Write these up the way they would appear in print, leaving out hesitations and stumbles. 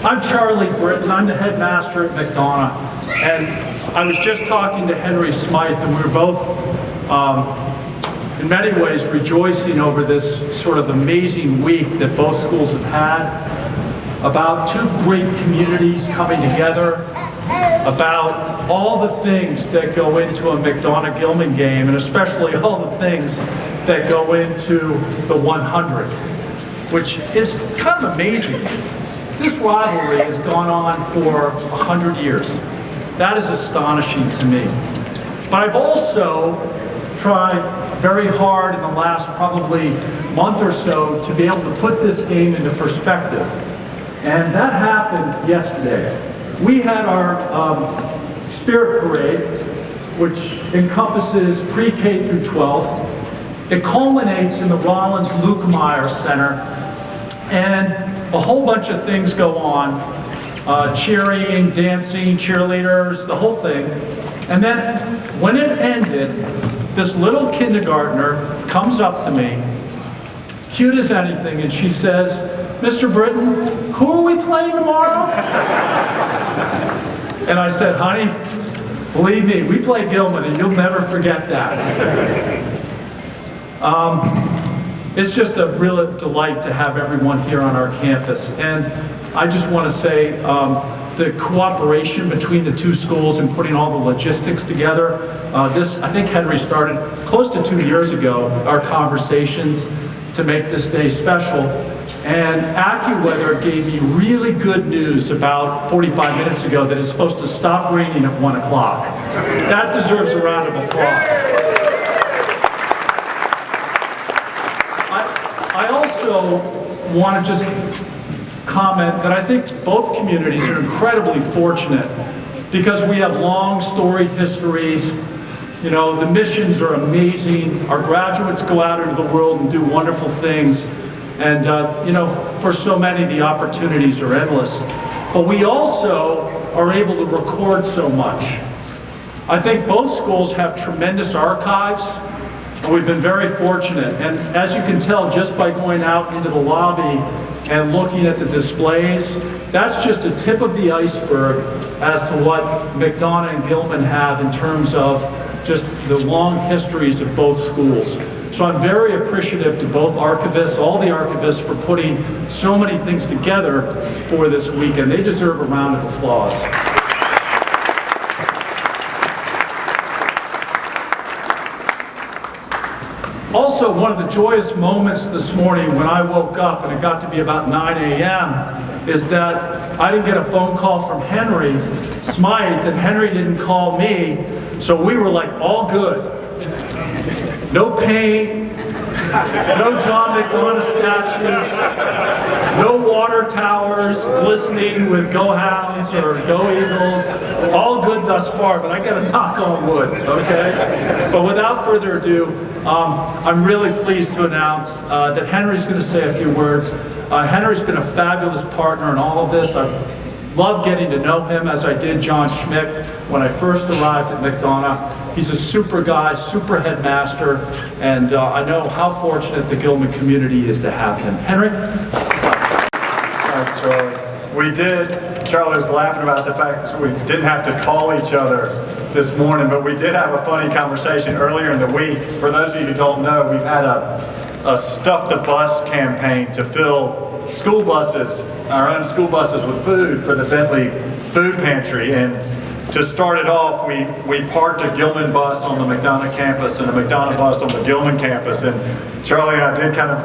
I'm Charlie Britton. I'm the headmaster at McDonogh. And I was just talking to Henry Smythe, and we were both, in many ways, rejoicing over this sort of amazing week that both schools have had, about two great communities coming together, about all the things that go into a McDonogh-Gilman game, and especially all the things that go into the 100, which is kind of amazing. This rivalry has gone on for 100 years. That is astonishing to me. But I've also tried very hard in the last probably month or so to be able to put this game into perspective. And that happened yesterday. We had our Spirit Parade, which encompasses pre-K through 12. It culminates in the Rollins Lukemeyer Center, and a whole bunch of things go on, cheering, dancing, cheerleaders, the whole thing. And then when it ended, this little kindergartner comes up to me, cute as anything, and she says, "Mr. Britton, who are we playing tomorrow?" And I said, "Honey, believe me, we play Gilman, and you'll never forget that." It's just a real delight to have everyone here on our campus. And I just want to say the cooperation between the two schools and putting all the logistics together. I think Henry started close to 2 years ago, our conversations to make this day special. And AccuWeather gave me really good news about 45 minutes ago that it's supposed to stop raining at 1 o'clock. That deserves a round of applause. I also want to just comment that I think both communities are incredibly fortunate because we have long storied histories. You know, the missions are amazing. Our graduates go out into the world and do wonderful things. And, you know, for so many, the opportunities are endless. But we also are able to record so much. I think both schools have tremendous archives. And we've been very fortunate, and as you can tell just by going out into the lobby and looking at the displays, that's just a tip of the iceberg as to what McDonogh and Gilman have in terms of just the long histories of both schools. So I'm very appreciative to both archivists, all the archivists, for putting so many things together for this weekend. They deserve a round of applause. Also, one of the joyous moments this morning when I woke up, and it got to be about 9 a.m., is that I didn't get a phone call from Henry Smythe, and Henry didn't call me, so we were like all good. No paint, no John McDonogh statues, no water towers glistening with Go Hounds or Go Eagles. All good thus far, but I got to knock on wood, okay? But without further ado, I'm really pleased to announce that Henry's going to say a few words. Henry's been a fabulous partner in all of this. I've loved getting to know him as I did John Schmidt when I first arrived at McDonogh. He's a super guy, super headmaster, and I know how fortunate the Gilman community is to have him. Henry? Thanks, Charlie. Charlie was laughing about the fact that we didn't have to call each other this morning, but we did have a funny conversation earlier in the week. For those of you who don't know, we've had a Stuff the Bus campaign to fill school buses, our own school buses, with food for the Bentley Food Pantry. And to start it off, we parked a Gilman bus on the McDonogh campus and a McDonogh bus on the Gilman campus. And Charlie and I did kind of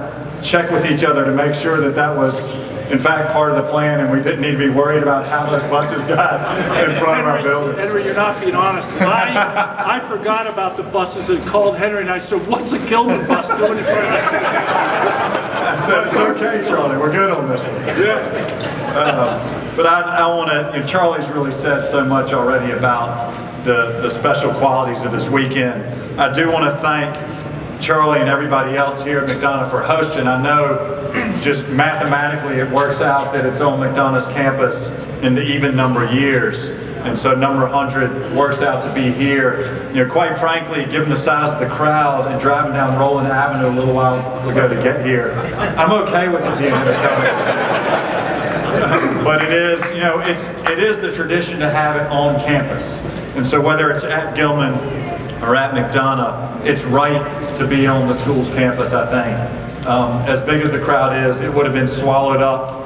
check with each other to make sure that that was in fact part of the plan, and we didn't need to be worried about how those buses got in front of our buildings. Henry, you're not being honest. I forgot about the buses and called Henry and I said, "What's a Gilman bus doing in front of us?" I said, "It's okay, Charlie, we're good on this one." Yeah. But I want to, Charlie's really said so much already about the special qualities of this weekend. I do want to thank Charlie and everybody else here at McDonogh for hosting. I know just mathematically it works out that it's on McDonogh's campus in the even number of years. And so number 100 works out to be here. You know, quite frankly, given the size of the crowd and driving down Roland Avenue a little while ago to get here, I'm okay with it being in McDonogh. But it is, you know, it is the tradition to have it on campus. And so whether it's at Gilman or at McDonogh, it's right to be on the school's campus, I think. As big as the crowd is, it would have been swallowed up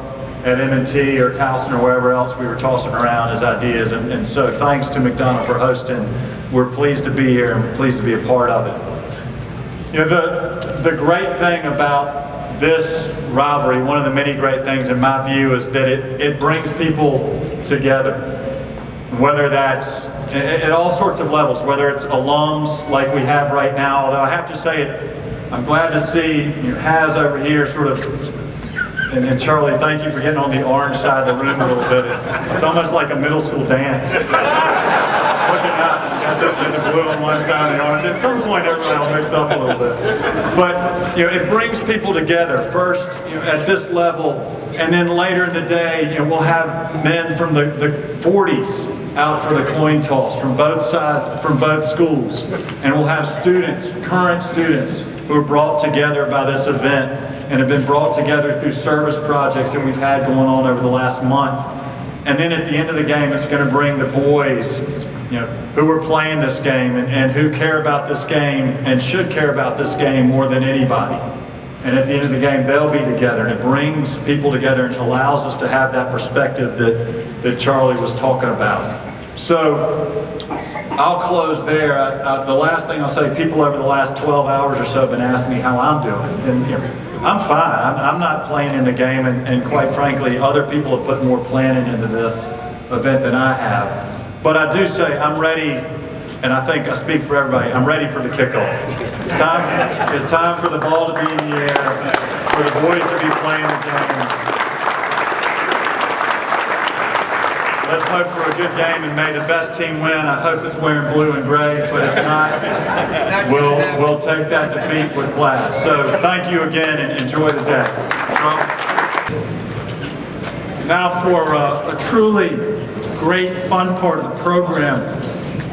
at M&T or Towson or wherever else we were tossing around as ideas. And so thanks to McDonogh for hosting. We're pleased to be here and we're pleased to be a part of it. You know, the great thing about this rivalry, one of the many great things in my view, is that it brings people together. Whether that's at all sorts of levels, whether it's alums like we have right now, although I have to say I'm glad to see Haz over here sort of, and Charlie, thank you for getting on the orange side of the room a little bit. It's almost like a middle school dance. Looking out, you got the blue on one side and the orange. At some point, everyone will mix up a little bit. But it brings people together. First, at this level, and then later in the day, we'll have men from the 40s out for the coin toss from both sides, from both schools, and we'll have students, current students, who are brought together by this event and have been brought together through service projects that we've had going on over the last month. And then at the end of the game, it's going to bring the boys, who are playing this game and who care about this game and should care about this game more than anybody. And at the end of the game, they'll be together, and it brings people together and allows us to have that perspective that Charlie was talking about. So I'll close there. The last thing I'll say, people over the last 12 hours or so have been asking me how I'm doing. And I'm fine. I'm not playing in the game, and quite frankly, other people have put more planning into this event than I have. But I do say I'm ready, and I think I speak for everybody, I'm ready for the kickoff. It's time for the ball to be in the air, for the boys to be playing the game. Let's hope for a good game, and may the best team win. I hope it's wearing blue and gray, but if not, we'll take that defeat with class. So thank you again, and enjoy the day. Now for a truly great fun part of the program.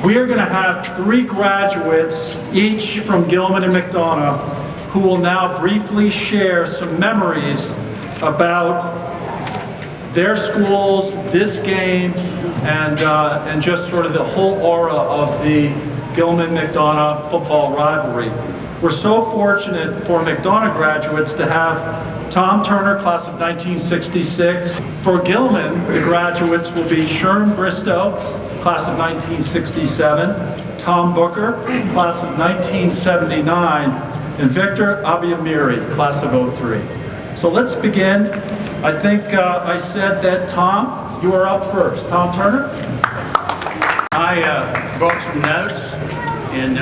We are going to have 3 graduates, each from Gilman and McDonogh, who will now briefly share some memories about their schools, this game, and just sort of the whole aura of the Gilman-McDonogh football rivalry. We're so fortunate for McDonogh graduates to have Tom Turner, class of 1966. For Gilman, the graduates will be Sherm Bristow, class of 1967, Tom Booker, class of 1979, and Victor Abiamiri, class of 03. So let's begin. I think I said that, Tom, you are up first. Tom Turner? I brought some notes, and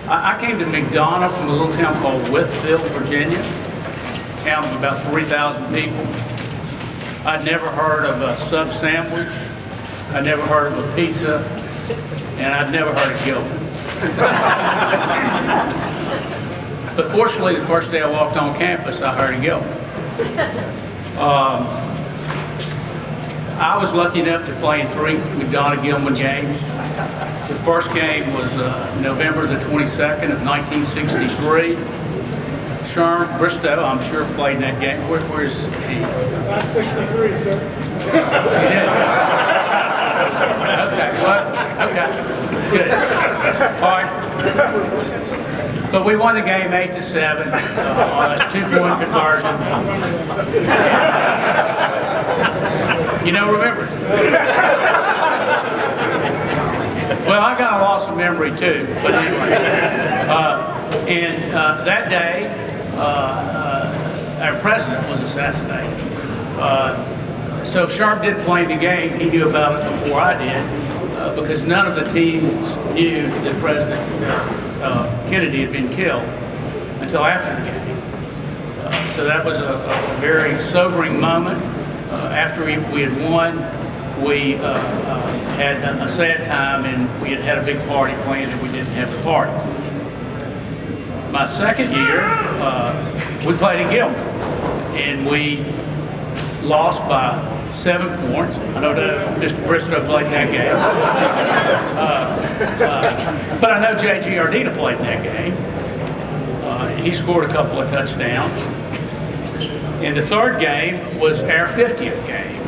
I came to McDonogh from a little town called Withfield, Virginia, a town of about 3,000 people. I'd never heard of a sub sandwich, I'd never heard of a pizza, and I'd never heard of Gilman. But fortunately, the first day I walked on campus, I heard of Gilman. I was lucky enough to play in 3 McDonogh-Gilman games. The first game was November the 22nd of 1963. Sherm Bristow, I'm sure, played in that game. Where's he? Not 63, sir. He did? Okay, well, okay, good. All right. But we won the game 8-7 on a 2-point conversion. You don't remember it? Well, I got a loss of memory too, but anyway. That day, our president was assassinated. So if Sharp didn't play in the game, he knew about it before I did, because none of the teams knew that President Kennedy had been killed until after the game. So that was a very sobering moment. After we had won, we had a sad time, and we had a big party planned, and we didn't have the party. My second year, we played in Gilman, and we lost by 7 points. I know that Mr. Bristow played in that game. But I know J.G. Ardita played in that game. He scored a couple of touchdowns. And the third game was our 50th game.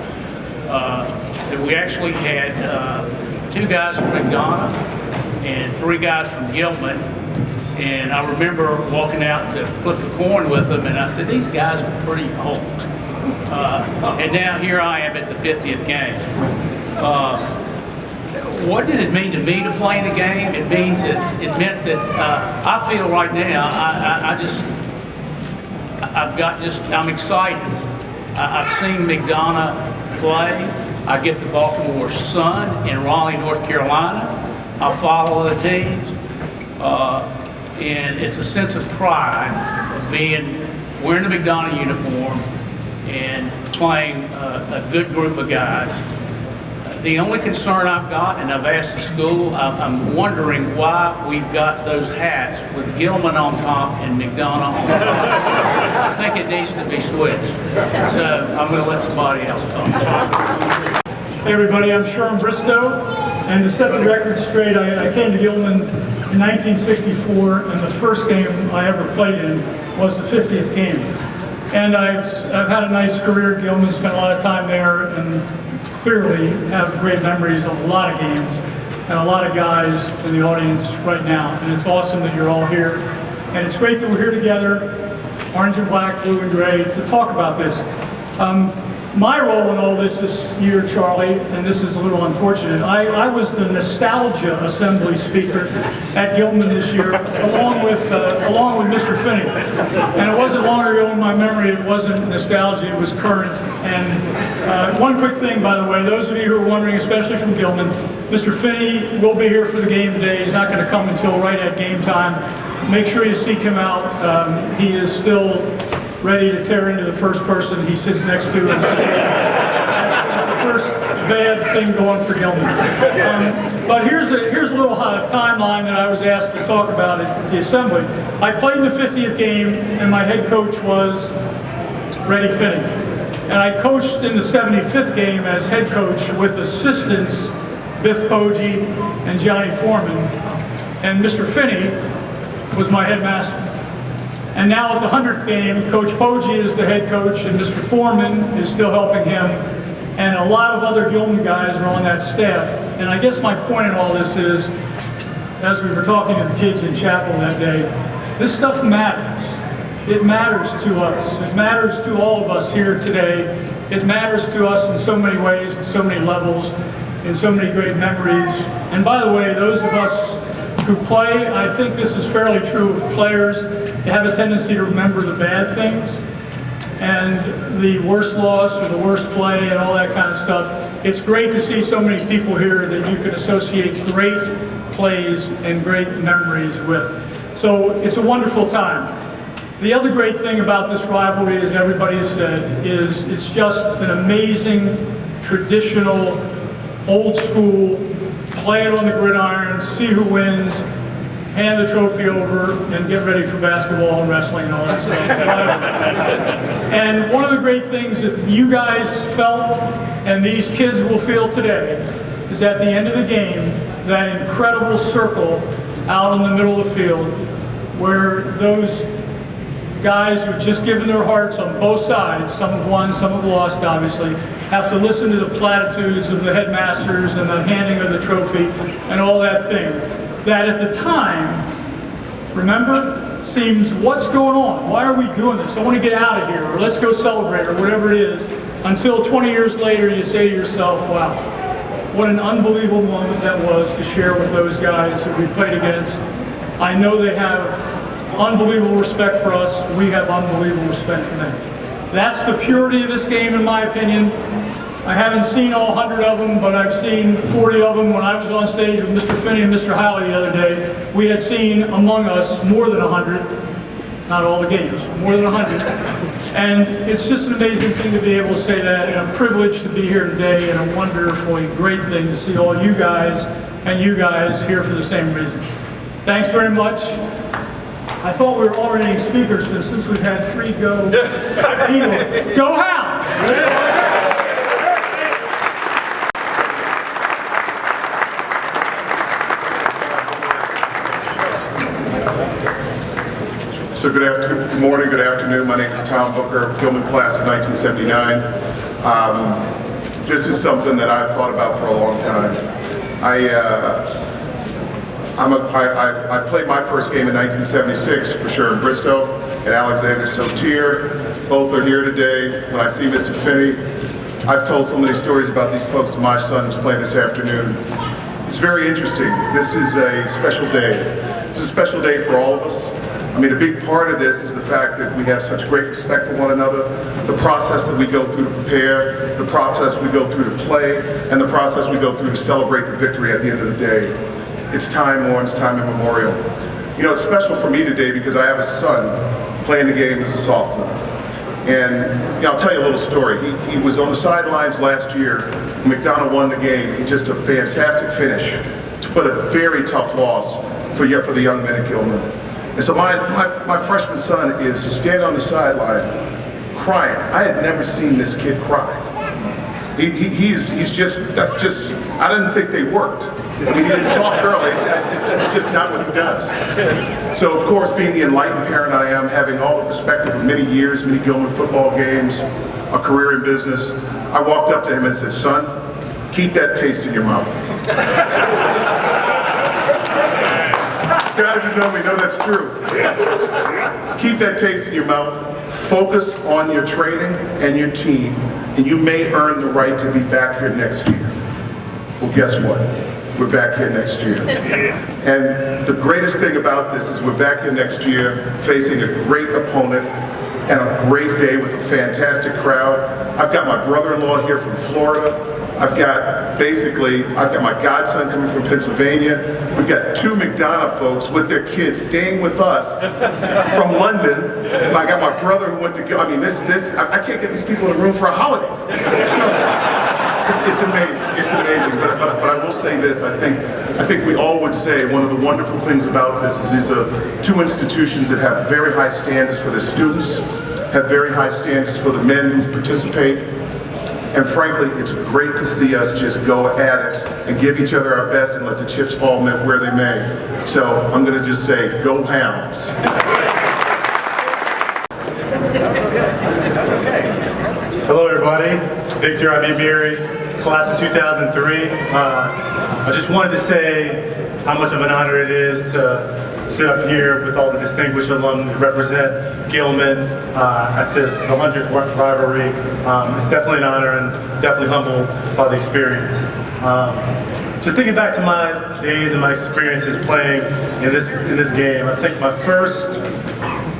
That we actually had 2 guys from McDonogh and 3 guys from Gilman. And I remember walking out to flip the coin with them, and I said, these guys are pretty old. And now here I am at the 50th game. What did it mean to me to play in the game? It means it meant that I feel right now, I'm excited. I've seen McDonogh play. I get the Baltimore Sun in Raleigh, North Carolina. I follow the teams. And it's a sense of pride of wearing the McDonogh uniform and playing a good group of guys. The only concern I've got, and I've asked the school, I'm wondering why we've got those hats with Gilman on top and McDonogh on top. I think it needs to be switched. So I'm going to let somebody else talk. Hey everybody, I'm Sherm Bristow, and to set the record straight, I came to Gilman in 1964, and the first game I ever played in was the 50th game. And I've had a nice career at Gilman, spent a lot of time there, and clearly have great memories of a lot of games and a lot of guys in the audience right now. And it's awesome that you're all here. And it's great that we're here together, orange and black, blue and gray, to talk about this. My role in all this year, Charlie, and this is a little unfortunate, I was the Nostalgia Assembly speaker at Gilman this year, along with Mr. Finney. And it wasn't long ago in my memory, it wasn't nostalgia, it was current. And one quick thing, by the way, those of you who are wondering, especially from Gilman, Mr. Finney will be here for the game today. He's not going to come until right at game time. Make sure you seek him out. He is still ready to tear into the first person he sits next to. The first bad thing going for Gilman. But here's a little timeline that I was asked to talk about at the assembly. I played in the 50th game, and my head coach was Reddy Finney. And I coached in the 75th game as head coach with assistants Biff Poggi and Johnny Foreman. And Mr. Finney was my headmaster. And now at the 100th game, Coach Poggi is the head coach, and Mr. Foreman is still helping him. And a lot of other Gilman guys are on that staff. And I guess my point in all this is, as we were talking to the kids in chapel that day, this stuff matters. It matters to us. It matters to all of us here today. It matters to us in so many ways, in so many levels, in so many great memories. And by the way, those of us who play, I think this is fairly true of players, they have a tendency to remember the bad things and the worst loss or the worst play and all that kind of stuff. It's great to see so many people here that you can associate great plays and great memories with. So it's a wonderful time. The other great thing about this rivalry, as everybody has said, is it's just an amazing, traditional, old school, play it on the gridiron, see who wins, hand the trophy over, and get ready for basketball and wrestling and all that stuff. And one of the great things that you guys felt, and these kids will feel today, is at the end of the game, that incredible circle out in the middle of the field, where those guys who've just given their hearts on both sides, some have won, some have lost, obviously, have to listen to the platitudes of the headmasters and the handing of the trophy and all that thing. That at the time, remember, seems, what's going on? Why are we doing this? I want to get out of here, or let's go celebrate, or whatever it is. Until 20 years later, you say to yourself, wow, what an unbelievable moment that was to share with those guys who we played against. I know they have unbelievable respect for us. We have unbelievable respect for them. That's the purity of this game, in my opinion. I haven't seen all 100 of them, but I've seen 40 of them when I was on stage with Mr. Finney and Mr. Howley the other day. We had seen among us more than 100, not all the games, more than 100. And it's just an amazing thing to be able to say that, and a privilege to be here today, and a wonderfully great thing to see all you guys and you guys here for the same reason. Thanks very much. I thought we were already speakers, but since we've had 3 go, go Hounds! So good morning, good afternoon. My name is Tom Booker, Gilman class of 1979. This is something that I've thought about for a long time. I played my first game in 1976 for sure in Bristow and Alexander Sotier. Both are here today. When I see Mr. Finney, I've told so many stories about these folks to my son who's playing this afternoon. It's very interesting. This is a special day. It's a special day for all of us. I mean, a big part of this is the fact that we have such great respect for one another, the process that we go through to prepare, the process we go through to play, and the process we go through to celebrate the victory at the end of the day. It's time worn, it's time immemorial. You know, it's special for me today because I have a son playing the game as a sophomore. And you know, I'll tell you a little story. He was on the sidelines last year. McDonogh won the game. He just a fantastic finish to put a very tough loss for the young men at Gilman. And so my freshman son is standing on the sideline crying. I had never seen this kid cry. He's just, I didn't think they worked. I mean, he didn't talk early. That's just not what he does. So, of course, being the enlightened parent I am, having all the perspective of many years, many Gilman football games, a career in business, I walked up to him and said, "Son, keep that taste in your mouth." Guys who know me know that's true. Keep that taste in your mouth. Focus on your training and your team, and you may earn the right to be back here next year. Well, guess what? We're back here next year. And the greatest thing about this is we're back here next year facing a great opponent and a great day with a fantastic crowd. I've got my brother-in-law here from Florida. I've got my godson coming from Pennsylvania. We've got two McDonogh folks with their kids staying with us from London. I got my brother who went to go. I mean, I can't get these people in a room for a holiday. It's amazing. It's amazing. But I will say this. I think we all would say one of the wonderful things about this is these are two institutions that have very high standards for their students, have very high standards for the men who participate. And frankly, it's great to see us just go at it and give each other our best and let the chips fall where they may. So I'm going to just say, go Hounds. Hello everybody, Victor Abibiri, class of 2003. I just wanted to say how much of an honor it is to sit up here with all the distinguished alum who represent Gilman at the 100th rivalry. It's definitely an honor and definitely humbled by the experience. Just thinking back to my days and my experiences playing in this game, I think my first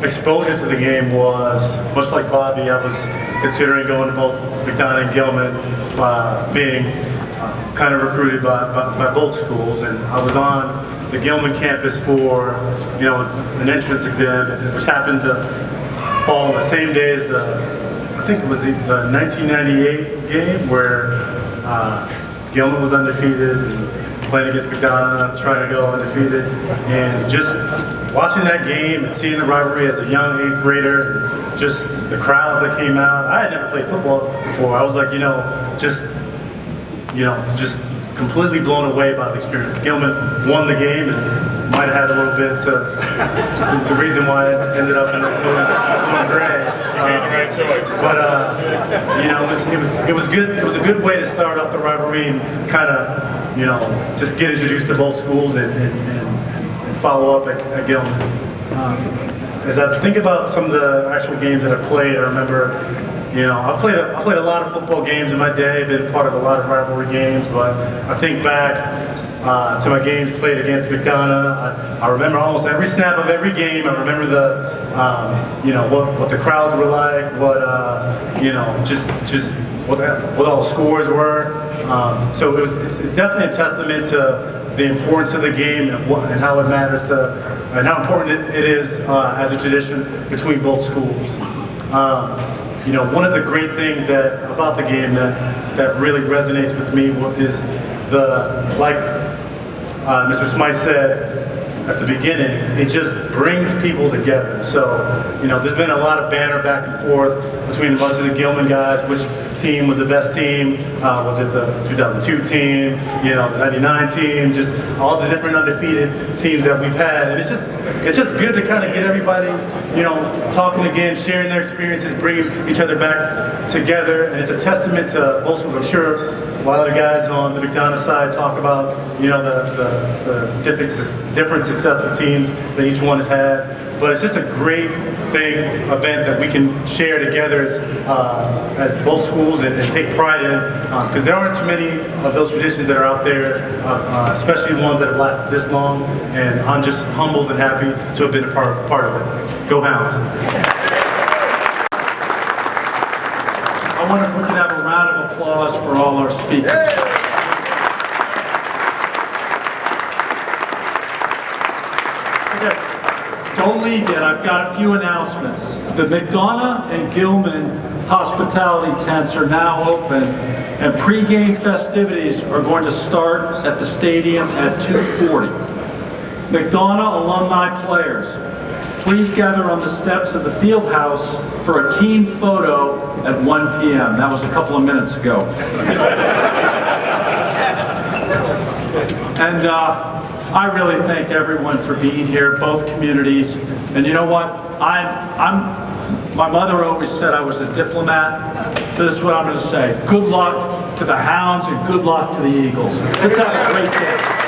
exposure to the game was, much like Bobby, I was considering going to both McDonogh and Gilman, being kind of recruited by both schools, and I was on the Gilman campus for an entrance exam, which happened to fall on the same day as I think it was the 1998 game where Gilman was undefeated and playing against McDonogh, trying to go undefeated, and just watching that game and seeing the rivalry as a young 8th grader, just the crowds that came out. I had never played football before. I was like, just completely blown away by the experience. Gilman won the game and might have had a little bit to the reason why it ended up in gray. But it was good. It was a good way to start off the rivalry and kind of just get introduced to both schools and follow up at Gilman. As I think about some of the actual games that I played, I remember, I played a lot of football games in my day, been part of a lot of rivalry games, but I think back to my games played against McDonogh. I remember almost every snap of every game. I remember what the crowds were like, what all the scores were. So it's definitely a testament to the importance of the game and how it matters and how important it is as a tradition between both schools. One of the great things about the game that really resonates with me is like Mr. Smythe said at the beginning, it just brings people together. So, there's been a lot of banter back and forth between a bunch of the Gilman guys, which team was the best team? Was it the 2002 team? You know, the 99 team? Just all the different undefeated teams that we've had. And it's just good to kind of get everybody, you know, talking again, sharing their experiences, bringing each other back together. And it's a testament to both of them. I'm sure a lot of the guys on the McDonogh side talk about, you know, the different successful teams that each one has had. But it's just a great event that we can share together as both schools and take pride in, because there aren't too many of those traditions that are out there, especially ones that have lasted this long, and I'm just humbled and happy to have been a part of it. Go Hounds! I wonder if we could have a round of applause for all our speakers. Okay. Don't leave yet, I've got a few announcements. The McDonogh and Gilman hospitality tents are now open, and pre-game festivities are going to start at the stadium at 2:40. McDonogh alumni players, please gather on the steps of the field house for a team photo at 1 p.m. That was a couple of minutes ago. And I really thank everyone for being here, both communities. And you know what? My mother always said I was a diplomat, so this is what I'm going to say. Good luck to the Hounds and good luck to the Eagles. Let's have a great day.